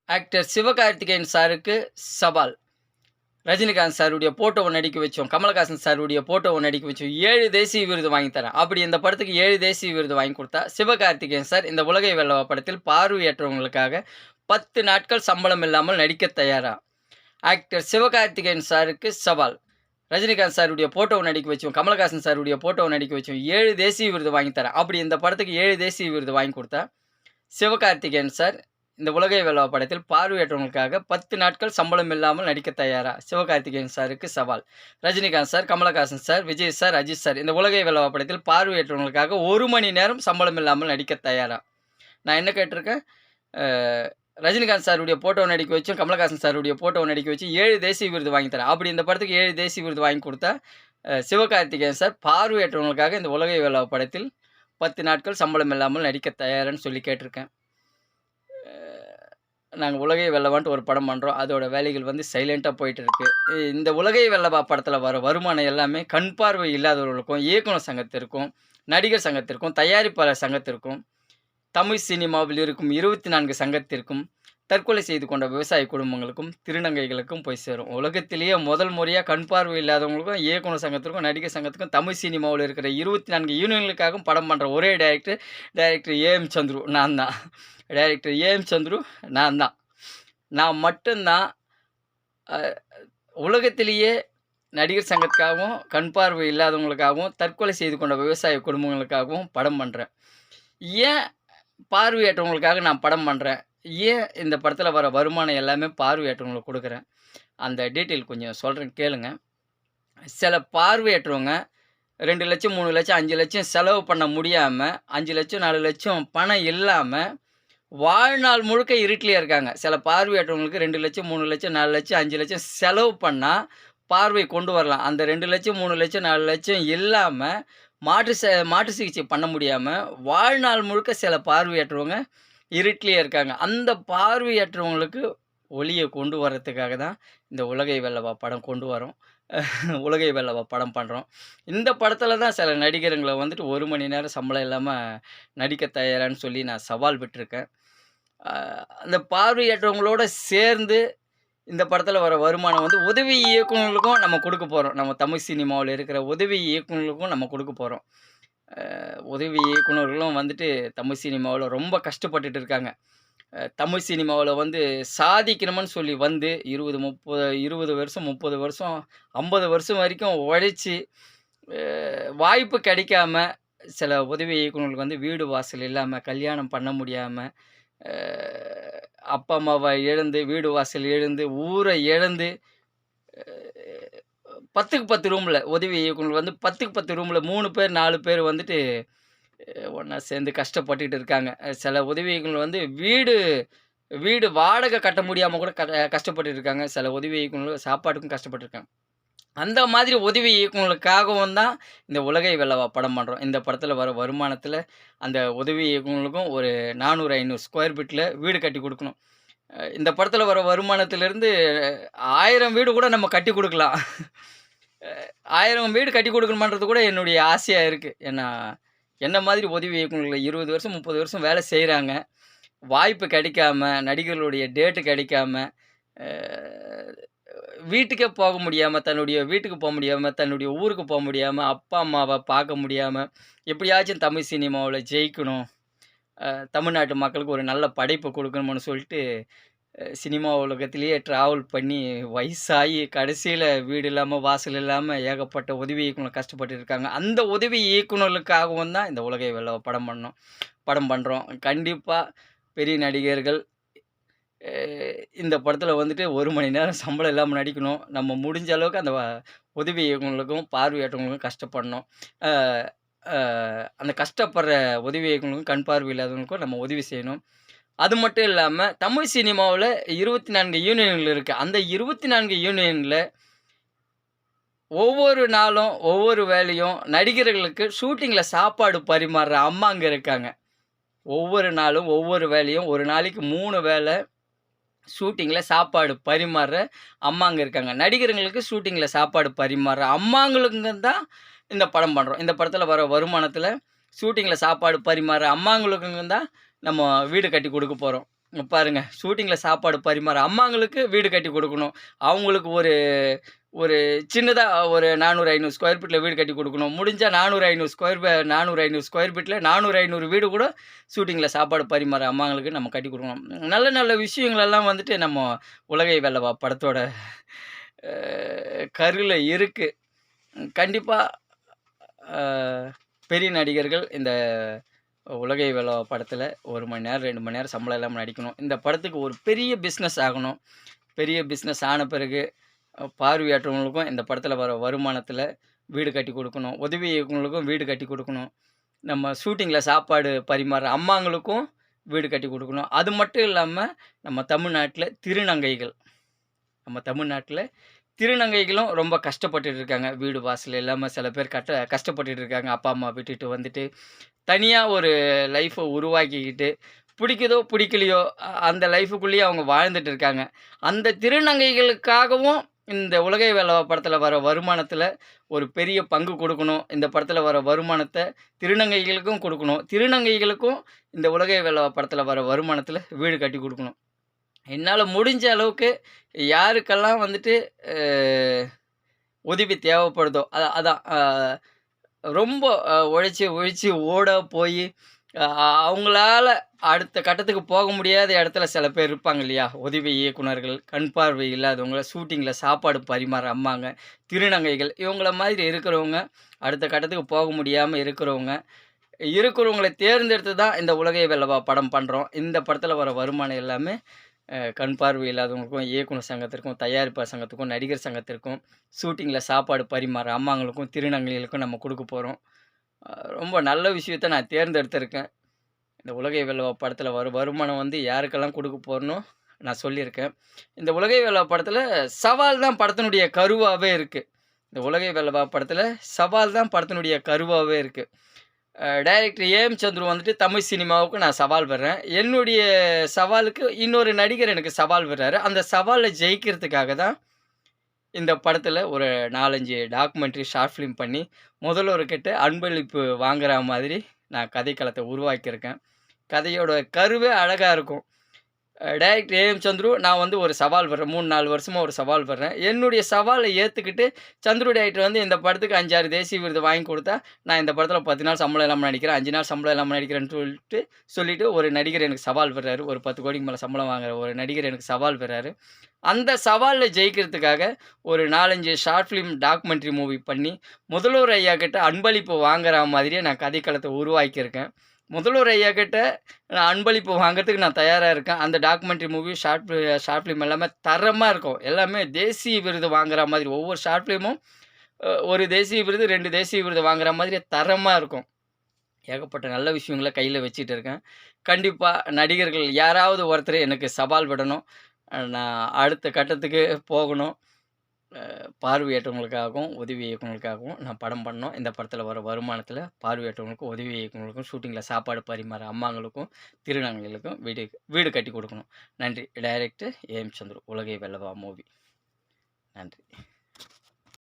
Actor Sivakarthikeyan சாருக்கு சவால். ரஜினிகாந்த் சாருடைய போட்டோவ நடிக்க வச்சோம். கமலஹாசன் சாருடைய போட்டோவ நடிக்க வச்சோம். 7 தேசிய விருது வாங்கி தரேன். அப்படி இந்த படத்துக்கு 7 தேசிய விருது வாங்கி குடுத்தா, சிவகார்த்திகேயன் சார் இந்த உலகை வெல்லவா படத்தில் பார்வையற்றவங்களுக்காக 10 நாட்கள் சம்பளம் இல்லாமல் நடிக்க தயாரா? ஆக்டர் சிவகார்த்திகேயன் சாருக்கு சவால். ரஜினிகாந்த் சாருடைய போட்டோவ நடிக்க வச்சோம். கமலஹாசன் சாருடைய போட்டோவ நடிக்க வச்சோம். 7 தேசிய விருது வாங்கி தரேன். அப்படி இந்த படத்துக்கு 7 தேசிய விருது வாங்கி குடுத்தா, சிவகார்த்திகேயன் சார் இந்த உலகை வெல்லவா படத்தில் பார்வையற்றவங்களுக்காக 10 நாட்கள் சம்பளம் இல்லாமல் நடிக்க தயாரா? சிவகார்த்திகேயன் சாருக்கு சவால். Rajinikanth sir, Kamal Haasan sir, Vijay sir, Ajith sir இந்த உலகை வெல்லவா படத்தில் பார்வையற்றவங்களுக்காக 1 மணி நேரம் சம்பளம் இல்லாமல் நடிக்க தயாரா? நான் என்ன கேட்டிருக்கேன்? அ ரஜினிகாந்த் சாருடைய போட்டோவ நடிக்க வச்சும், கமலஹாசன் சாருடைய போட்டோவ நடிக்க வச்சு 7 தேசிய விருது வாங்கி தரேன். அப்படி இந்த படத்துக்கு 7 தேசிய விருது வாங்கி குடுத்தா, சிவகார்த்திகேயன் சார் பார்வையற்றவங்களுக்காக இந்த உலகை வெல்லவா படத்தில் 10 நாட்கள் சம்பளம் இல்லாமல் நடிக்க தயாரான்னு சொல்லி கேட்டிருக்கேன். நாங்க உலகை வெல்லவான்ட்டு ஒரு படம் பண்றோம். அதோட வேலைகள் வந்து சைலன்ட்டா போயிட்டு இருக்கு. இந்த உலகை வெல்லவா படத்துல வர வருமானம் எல்லாமே கண் பார்வை இல்லாதவர்களுக்கும், இயக்குனர் சங்கத்திற்கும், நடிகர் சங்கத்திற்கும், தயாரிப்பாளர் சங்கத்திற்கும், தமிழ் சினிமாவில் இருக்கும் 24 சங்கத்திற்கும், தற்கொலை செய்து கொண்ட விவசாய குடும்பங்களுக்கும், திருநங்கைகளுக்கும் போய் சேரும். உலகத்திலேயே முதல் முறையா கண் பார்வை இல்லாதவங்களுக்கும், இயக்குனர் சங்கத்திற்கும், நடிகர் சங்கத்துக்கும், தமிழ் சினிமாவுல இருக்கிற 24 யூனியன்களுக்காகவும் படம் பண்ற ஒரே டைரக்டர் ஏ.எம். சந்துரு நான் தான். Director a.m.. சந்துரு நான் தான். நான் மட்டும் தான் அ உலகத்திலேயே நடிகர் சங்கத்துக்காகவும், கண் பார்வை இல்லாதவங்களுக்காகவும், தற்கொலை செய்து கொண்ட விவசாய குடும்பங்களுக்காகவும் படம் பண்றேன். ஏன் பார்வையற்றவங்களுக்காக நான் படம் பண்றேன்? ஏன் இந்த படத்துல வர வருமானம் எல்லாமே பார்வையற்றவங்களுக்கு குடுக்குறேன்? அந்த டீட்டெயில் கொஞ்சம் சொல்றேன் கேளுங்க. சில பார்வையற்றவங்க 2,00,000, 3,00,000, 5,00,000 செலவு பண்ண முடியாம, 5,00,000, 4,00,000 பணம் இல்லாம வாழ்நாள் முழுக்க இருட்டிலே இருக்காங்க. சில பார்வையற்றவங்களுக்கு 2,00,000, 3,00,000, 4,00,000, 5,00,000 செலவு பண்ணா பார்வை கொண்டு வரலாம். அந்த 2,00,000, 3,00,000, 4,00,000 இல்லாம மாற்று சிகிச்சை பண்ண முடியாம வாழ்நாள் முழுக்க சில பார்வையற்றவங்க இருட்டிலே இருக்காங்க. அந்த பார்வையற்றவங்களுக்கு ஒளிய கொண்டு வரதுக்காக தான் இந்த உலகை வெல்லவா படம் கொண்டு வரோம். உலகை வெல்லவா படம் பண்றோம். இந்த படத்துல தான் சில நடிகருங்கள வந்துட்டு 1 மணி நேரம் சம்பளம் இல்லாம நடிக்க தயாரான்னு சொல்லி நான் சவால் விட்டுருக்கேன். அ அந்த பார்வையற்றவங்களோட சேர்ந்து இந்த படத்துல வர வருமானம் வந்து உதவி இயக்குனர்களுக்கும் நம்ம குடுக்க போறோம். நம்ம தமிழ் சினிமாவுல இருக்கிற உதவி இயக்குனர்களுக்கும் நம்ம குடுக்க போறோம். உதவி இயக்குனர்களும் வந்துட்டு தமிழ் சினிமாவுல ரொம்ப கஷ்டப்பட்டுட்டு இருக்காங்க. தமிழ் சினிமாவுல வந்து சாதிக்கணும்னு சொல்லி வந்து 20 வருஷம், 30 வருஷம், 50 வருஷம் வரைக்கும் உழைச்சு, வாய்ப்பு கிடைக்காம சில உதவி இயக்குனர்களுக்கு வந்து வீடு வாசல் இல்லாம, கல்யாணம் பண்ண முடியாம, அ அப்பா, அம்மாவ இழந்து, வீடு வாசல் இழந்து, ஊர இழந்து, 10க்கு 10 ரூம்ல உதவி இயக்குனர் வந்து 10க்கு 10 ரூம்ல 3 பேர், 4 பேர் வந்துட்டு ஒண்ணா சேர்ந்து கஷ்டப்பட்டுட்டு இருக்காங்க. சில உதவி இயக்குனர் வந்து வீடு வீடு வாடகை கட்ட முடியாம கூட கஷ்டப்பட்டுட்டு இருக்காங்க. சில உதவி இயக்குனர்கள் சாப்பாட்டுக்கும் கஷ்டப்பட்டுருக்காங்க. அந்த மாதிரி உதவி இயக்குனர்களுக்காகவும் தான் இந்த உலகை வெல்லவா படம் பண்றோம். இந்த படத்துல வர வருமானத்துல அந்த உதவி இயக்குனர்களுக்கும் ஒரு 400, 500 ஸ்கொயர் ஃபீட்ல வீடு கட்டி குடுக்கணும். இந்த படத்துல வர வருமானத்திலிருந்து 1000 வீடு கூட நம்ம கட்டி குடுக்கலாம். 1000 வீடு கட்டி குடுக்கணுமான்றது கூட என்னுடைய ஆசையா இருக்கு. ஏன்னா, என்ன மாதிரி உதவி இயக்குனர்கள் 20 வருஷம், 30 வருஷம் வேலை செய்றாங்க. வாய்ப்பு கிடைக்காம, நடிகர்களுடைய டேட் கிடைக்காம, அ வீட்டுக்கே போக முடியாம, தன்னுடைய வீட்டுக்கு போ முடியாம, தன்னுடைய ஊருக்கு போ முடியாம, அப்பா, அம்மாவ பார்க்க முடியாம, எப்படியாச்சும் தமிழ் சினிமாவுல ஜெயிக்கணும். தமிழ்நாட்டு மக்களுக்கு ஒரு நல்ல படைப்பு குடுக்கணும்னு சொல்லிட்டு, சினிமா உலகத்திலேயே ட்ராவல் பண்ணி வயசாகி கடைசியில வீடு இல்லாம, வாசல் இல்லாம ஏகப்பட்ட உதவி இயக்குனர் கஷ்டப்பட்டு இருக்காங்க. அந்த உதவி இயக்குனர்களுக்காகவும் தான் இந்த உலகை வெல்லவா படம் பண்றோம். கண்டிப்பா பெரிய நடிகர்கள் இந்த படத்துல வந்துட்டு 1 மணி நேரம் சம்பளம் இல்லாம நடிக்கணும். நம்ம முடிஞ்ச அளவுக்கு அந்த உதவி இயக்குனர்களுக்கும், பார்வையற்றவங்களுக்கும் கஷ்டப்படணும். அ அ அந்த கஷ்டப்படுற உதவி இயக்குனர்களுக்கும், கண் பார்வை இல்லாதவங்களுக்கும் நம்ம உதவி செய்யணும். அது மட்டும் இல்லாம, தமிழ் சினிமாவுல 24 யூனியன்கள் இருக்கு. அந்த 24 யூனியன்ல ஒவ்வொரு நாளும், ஒவ்வொரு வேளையும் நடிகர்களுக்கு ஷூட்டிங்ல சாப்பாடு பரிமாறுற அம்மாங்க இருக்காங்க. ஒவ்வொரு நாளும், ஒவ்வொரு வேளையும், ஒரு நாளைக்கு 3 வேள ஷூட்டிங்ல சாப்பாடு பரிமாறுற அம்மாங்க இருக்காங்க. நடிகர்களுக்கு ஷூட்டிங்ல சாப்பாடு பரிமாறுற அம்மாங்களுக்கு தான் இந்த படம் பண்றோம். இந்த படத்துல வர வருமானத்துல ஷூட்டிங்ல சாப்பாடு பரிமாறுற அம்மாங்களுக்கும் தான் நம்ம வீடு கட்டி குடுக்க போறோம். இங்க பாருங்க, ஷூட்டிங்கில சாப்பாடு பரிமாற அம்மாங்களுக்கு வீடு கட்டி குடுக்கணும். அவங்களுக்கு ஒரு ஒரு சின்னதா ஒரு 400, 500 ஸ்கொயர் ஃபீட்ல வீடு கட்டி குடுக்கணும். முடிஞ்சா 400, 500 400, 500 ஸ்கொயர் ஃபீட்ல 400, 500 வீடு கூட ஷூட்டிங்கில சாப்பாடு பரிமாற அம்மாங்களுக்கு நம்ம கட்டி குடுக்கணும். நல்ல நல்ல விஷயங்கள் எல்லாம் வந்துட்டு நம்ம உலகை வெல்லவா படத்தோட கருல இருக்கு. கண்டிப்பா அ பெரிய நடிகர்கள் இந்த உலகை வெல்லவா படத்துல 1 மணி நேரம், 2 மணி நேரம் சம்பளம் இல்லாம நடிக்கணும். இந்த படத்துக்கு ஒரு பெரிய பிசினஸ் ஆகணும். பெரிய பிசினஸ் ஆன பிறகு பார்வையற்றவங்களுக்கும் இந்த படத்துல வர வருமானத்துல வீடு கட்டி குடுக்கணும். உதவி இயக்குனர்களுக்கும் வீடு கட்டி குடுக்கணும். நம்ம ஷூட்டிங்ல சாப்பாடு பரிமாற அம்மாங்களுக்கும் வீடு கட்டி குடுக்கணும். அது மட்டும் இல்லாம நம்ம தமிழ்நாட்டுல திருநங்கைகள் நம்ம தமிழ்நாட்டுல திருநங்கைகளும் ரொம்ப கஷ்டப்பட்டுட்டு இருக்காங்க. வீடு வாசல் இல்லாம சில பேர் கஷ்டப்பட்டுட்டு இருக்காங்க. அப்பா, அம்மா விட்டுட்டு வந்துட்டு, தனியா ஒரு லைஃப உருவாக்கிக்கிட்டு, பிடிக்குதோ, பிடிக்கலையோ அந்த லைஃப்க்குள்ளேயே அவங்க வாழ்ந்துட்டு இருக்காங்க. அந்த திருநங்கைகளுக்காகவும் இந்த உலகை வேலவா படத்துல வர வருமானத்துல ஒரு பெரிய பங்கு குடுக்கணும். இந்த படத்துல வர வருமானத்த திருநங்கைகளுக்கும் குடுக்கணும். திருநங்கைகளுக்கும் இந்த உலகை வேலவா படத்துல வர வருமானத்துல வீடு கட்டி குடுக்கணும். என்னால முடிஞ்ச அளவுக்கு யாருக்கெல்லாம் வந்துட்டு அ உதவி தேவைப்படுதோ, அதான் ரொம்ப உழைச்சு உழைச்சு ஓட போயி அவங்களால அடுத்த கட்டத்துக்கு போக முடியாத இடத்துல சில பேர் இருப்பாங்க இல்லையா? உதவி இயக்குனர்கள், கண் பார்வை இல்லாதவங்க, ஷூட்டிங்கில சாப்பாடு பரிமாற அம்மாங்க, திருநங்கைகள் இவங்கள மாதிரி இருக்கிறவங்க, அடுத்த கட்டத்துக்கு போக முடியாம இருக்கிறவங்கள தேர்ந்தெடுத்து தான் இந்த உலகை வெல்லவா படம் பண்றோம். இந்த படத்துல வர வருமானம் எல்லாமே கண் பார்வை இல்லாதவங்களுக்கும், இயக்குனர் சங்கத்திற்கும், தயாரிப்பாளர் சங்கத்துக்கும், நடிகர் சங்கத்திற்கும், ஷூட்டிங்கில சாப்பாடு பரிமாற அம்மாங்களுக்கும், திருநங்கைகளுக்கும் நம்ம குடுக்க போறோம். ரொம்ப நல்ல விஷயத்த நான் தேர்ந்தெடுத்திருக்கேன். இந்த உலகை வெல்லவா படத்துல வருமானம் வந்து யாருக்கெல்லாம் குடுக்க போறேனோ நான் சொல்லியிருக்கேன். இந்த உலகை வெல்லவா படத்துல சவால் தான் படத்தினுடைய கருவாவே இருக்கு. இந்த உலகை வெல்லவா படத்துல சவால் தான் படத்தினுடைய கருவாவே இருக்கு. டைரக்டர் ஏஎம் சந்துரு வந்துட்டு தமிழ் சினிமாவுக்கு நான் சவால் விடுறேன். என்னுடைய சவாலுக்கு இன்னொரு நடிகர் எனக்கு சவால் விடுறாரு. அந்த சவால்ல ஜெயிக்கிறதுக்காக தான் இந்த படத்துல ஒரு 4, 5 டாக்குமெண்ட்ரி ஷார்ட் ஃபிலிம் பண்ணி முதல்வர்கிட்ட அன்பளிப்பு வாங்குற மாதிரி நான் கதைக்களத்த உருவாக்கியிருக்கேன். கதையோட கருவே அழகா இருக்கும். டைரக்டர் ஏஎம் சந்துரு நான் வந்து ஒரு சவால் விடுறேன். 3, 4 வருஷமா ஒரு சவால் விடுறேன். என்னுடைய சவால ஏத்துக்கிட்டு சந்துரு டைரக்டர் வந்து இந்த படத்துக்கு 5, 6 தேசிய விருது வாங்கி குடுத்தா, நான் இந்த படத்துல 10 நாள் சம்பளம் இல்லாம நடிக்கிறேன், 5 நாள் சம்பளம் இல்லாம நடிக்கிறேன்னு சொல்லிட்டு ஒரு நடிகர் எனக்கு சவால் விடுறாரு. ஒரு 10 கோடிக்கு மேல சம்பளம் வாங்குற ஒரு நடிகர் எனக்கு சவால் விடுறாரு. அந்த சவால்ல ஜெயிக்கிறதுக்காக ஒரு 4, 5 ஷார்ட் ஃபிலிம் டாக்குமெண்ட்ரி மூவி பண்ணி, முதல்வர் ஐயா கிட்ட அன்பளிப்பு வாங்குற மாதிரியே நான் கதைக்களத்த உருவாக்கியிருக்கேன். முதல்வர் ஐயா கிட்ட அன்பளிப்பு வாங்குறதுக்கு நான் தயாரா இருக்கேன். அந்த டாக்குமெண்ட்ரி மூவி, ஷார்ட் ஃபிலிம் எல்லாமே தரமா இருக்கும். எல்லாமே தேசிய விருது வாங்குற மாதிரி ஒவ்வொரு ஷார்ட் ஃபிலிமும் ஒரு தேசிய விருது, 2 தேசிய விருது வாங்குற மாதிரி தரமா இருக்கும். ஏகப்பட்ட நல்ல விஷயங்கள கையில வச்சுட்டு இருக்கேன். கண்டிப்பா நடிகர்கள் யாராவது ஒருத்தர் எனக்கு சவால் விடணும். நான் அடுத்த கட்டத்துக்கு போகணும். பார்வையற்றவங்களுக்காகவும், உதவி இயக்குனர்களுக்காகவும் நான் படம் பண்ணோம். இந்த படத்துல வர வருமானத்துல பார்வையற்றவங்களுக்கும், உதவி இயக்குனர்களுக்கும், ஷூட்டிங்ல சாப்பாடு பரிமாற அம்மாங்களுக்கும், திருநங்கைகளுக்கும் வீடு வீடு கட்டி குடுக்கணும். நன்றி. Director AM Chandru. உலகை வெல்லவா மூவி. நன்றி.